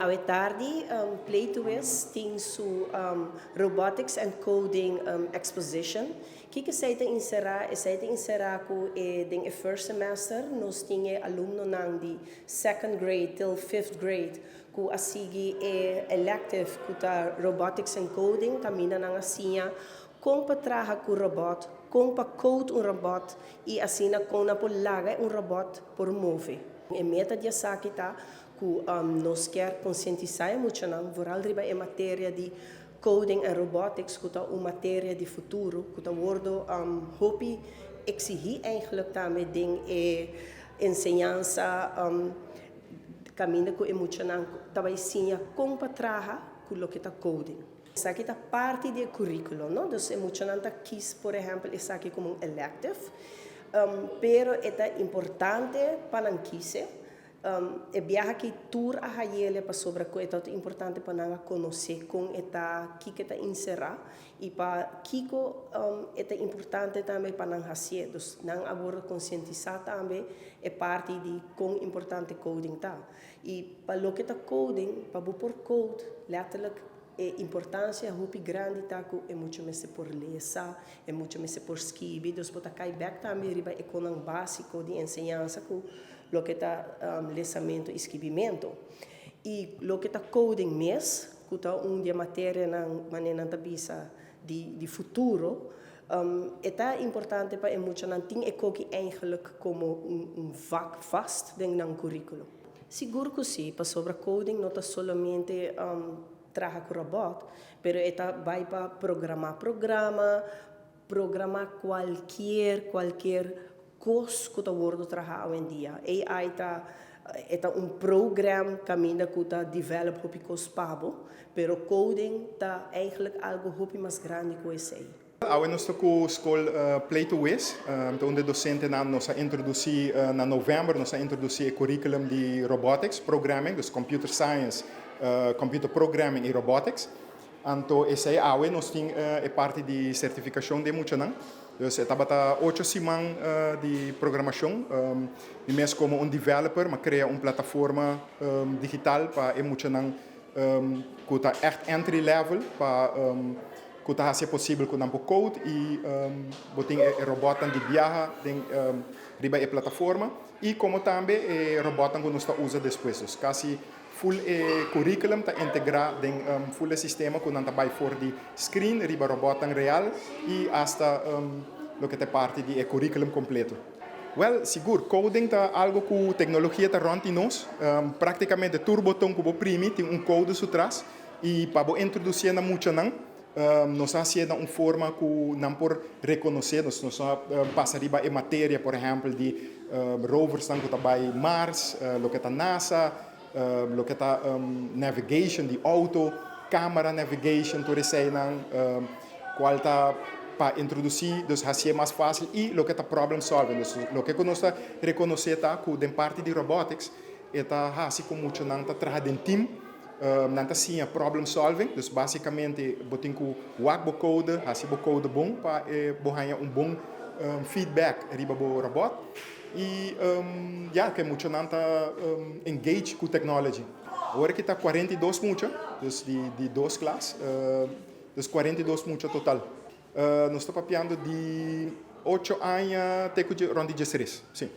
À tarde, Play to West tem Robotics and Coding Exposition. Que sai te inserar com o first semester, nós tínhamos aluno de second grade till fifth grade, que a seguir elective que Robotics and Coding, camina na assim, como para trabalhar com o robot, como para code robot e assim como na polaga robot por mover. A meta de aqui tá que nós quer conscientizar muito não, vooral em matéria de coding e robotics, que é uma matéria de futuro, que é wordo hopi exigir eigenlijk também de ensinança caminho que é muito não, também sim como para trabalhar com o que é coding. Essa aqui é parte do currículo, não? Então é muito não tá quis, por exemplo, essa aqui como elective, pero é importante para não quiser. É viaja que tour a ele para sobre que é importante para nós conhecer com eta que está inserar e para Kiko é importante também para nós fazer, então nós agora conscientizar também é parte de quão importante coding tá e para o que está coding para por code letterlijk a importância muito grande tá que é muito mais por lesa é muito mais por escrever, então para cair back também riba é com um básico de ensinança que lo que está lesamento e escrevimento. E lo que está coding mesmo, que está uma matéria na maneira de futuro, é importante para muito não tem que eigenlijk como vak vast dentro do currículo. Seguro que sim, para sobre coding não está somente trabalhar com robot, pero vai para programar qualquer coisa que está sendo trabalhado hoje em dia. AI é programa que ainda está desenvolvendo para pago, mas coding está eigenlijk algo muito mais grande que isso. Nós estamos com a escola Play to West, onde o docente nos introduziu em novembro, nos introduziu o currículo de robotics, programming, dus computer science, computer programming e robotics. Então, essa é nós temos parte de certificação de muito não. Então, estava 8 semanas de programação, e mesmo como developer, mas cria uma plataforma digital para muito não que está echt entry level para que está ser possível com um code e botem robot de viaja riba a plataforma e como também robot que nós usa depois, quase full curriculum está integrado em full sistema que não está by for de screen riba robot real e hasta lo que é parte de curriculum completo. Well, seguro, coding está algo que tecnologia está ronde nós, praticamente todo botão que você prime tem code atrás e para introduzir na muito não nós fazemos uma forma que não por reconhecer, nós passamos em matéria, por exemplo, de rovers que estão em Mars, o que está NASA, o que está navigation de auto, câmera navigation, tudo isso aí, qual está para introduzir, então assim é mais fácil e o que está problem solving, o que nós reconhecer tá que em parte de robotics está assim como muito não está trabalhando em time. Nanta sim problem solving, então basicamente botem que o code, assim o code bom para ganhar bom feedback riba o robot e que muito não está engage com tecnologia. Agora que está 42 muito, então de 2 classes, então 42 muito total. Nós estamos papiando de 8 anos até que rondar 16, sim.